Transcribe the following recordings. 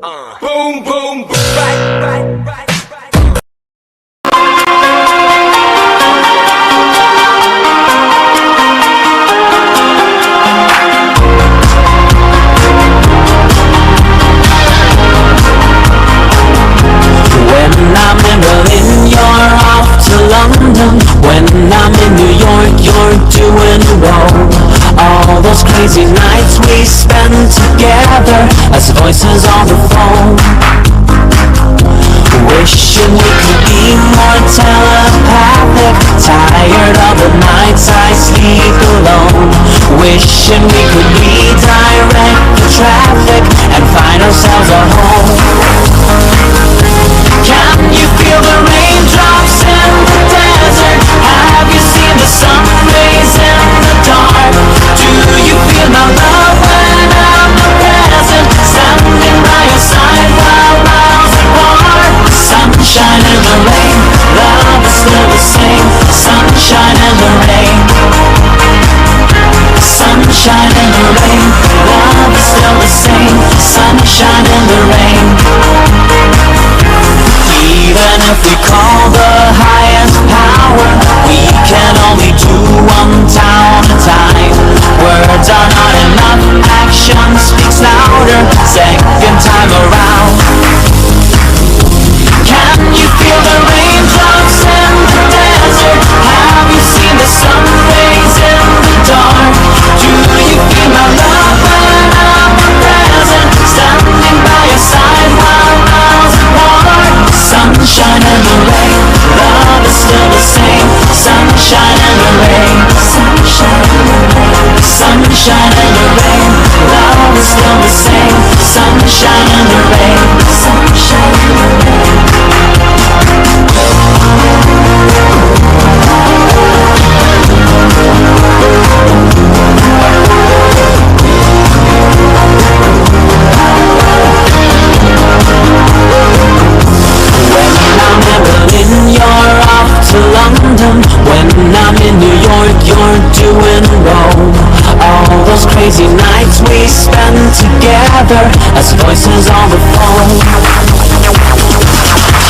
Boom, boom, boom. Right. When I'm in Berlin, you're off to London. When I'm in New York, you're doing Rome. All those crazy nights we spend together as voices on the phone. Wishing we could be more telepathic. Tired of the nights I sleep alone. Wishing we could redirect the traffic and find ourselves a home. Can you feel the raindrops in the desert? Have you seen the sun rays in the dark? Do you feel my love when I'm not present? Standing by your side while miles apart. Sunshine in the rain, love is still the same. Sunshine in the rain. Sunshine in the rain, love is still the same. Sunshine in the rain. Even if we call the highest power, we can only do one town at a time. Words are not enough, action speaks louder. Second time around. Can you feel the raindrops in the desert? Have you seen the sun rays in the dark? Do you feel my love when I'm present? Standing by your side while miles apart. Sunshine in the rain, love is still the same. Sunshine in the rain, sunshine in the rain. Sunshine in the rain, love is still the same. Sunshine in the rain, sunshine in the rain. You're off to London. When I'm in New York, you're doing Rome. All those crazy nights we spend together as voices on the phone.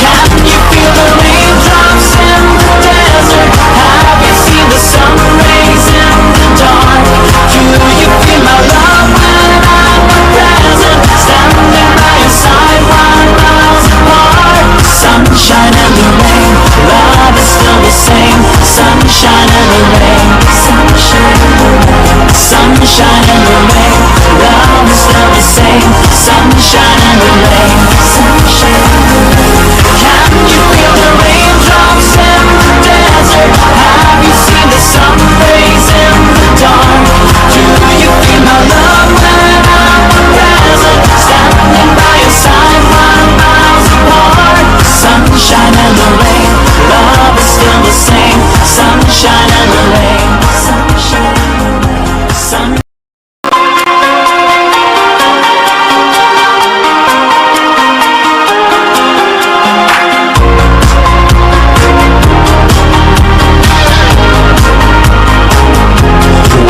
Can you feel the raindrops in the desert? Have you seen the sun rays in the dark? Do you feel my love when I'm present? Standing by your side while miles apart. Sunshine in the rain, love is still the same. Sunshine in the rain, sunshine in the rain. Sunshine in the rain, love is still the same. Sunshine in the rain, sunshine in the rain. Can you feel the raindrops in the desert? Have you seen the sun rays in the dark? Do you feel my love when I'm present? Standing by your side while miles apart. Sunshine in the rain, love is still the same. Sunshine in the rain, sunshine in the rain, sunshine.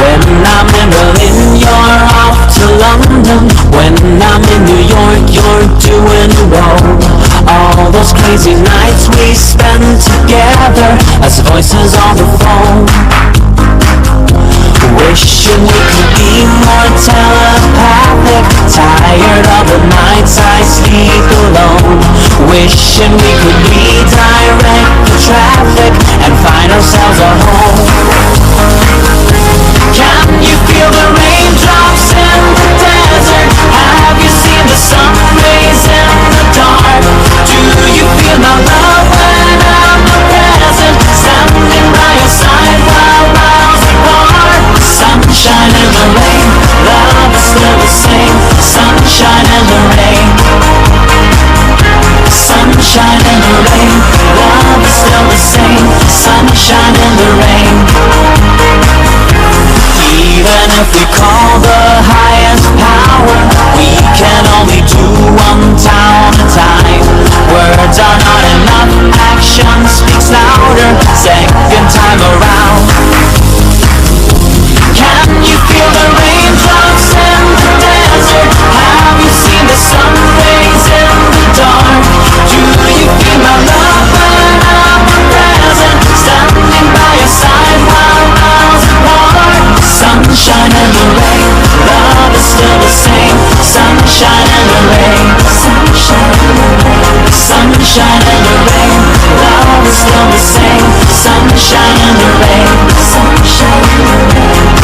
When I'm in Berlin, you're off to London. When I'm in New York, you're doing Rome. All those crazy nights we spend together as voices on the phone. Wishing we could be more telepathic. Tired of the nights I sleep alone. Wishing we could redirect the traffic and find ourselves a home. Can you feel the raindrops in the desert? Have you seen the sun rays in the dark? Do you feel my love when I'm not present? Standing by your side while miles apart. Sunshine in the rain, love is still the same. Sunshine in the rain. Sunshine in the rain, love is still the same. Sunshine in the rain. Even if we call the highest power, we can only do one town at a time. Words are not enough, action speaks louder. Second time around. Can you feel the raindrops in the desert? Have you seen the sun rays sunshine and the rain. Love is still the same. Sunshine and the rain. Sunshine and the rain.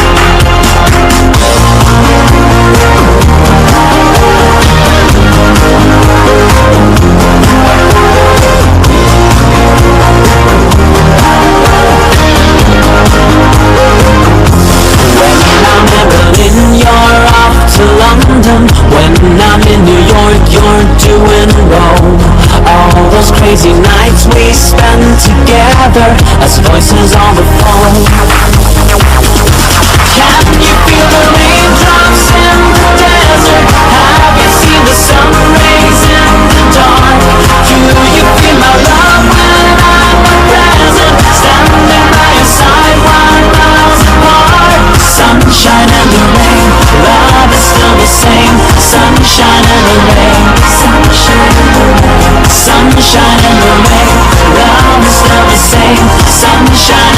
You're off to London. When I'm in New York, you're doing Rome. All those crazy nights we spend together as voices on the phone. Can you feel the raindrops in the desert? Have you seen the sun rays in the dark? Do you feel my love when I'm present? Standing by your side while miles apart. Sunshine and the rain, love is still the same. Sunshine and the rain, sunshine and the rain. Sunshine and the rain, love is still the same. Sunshine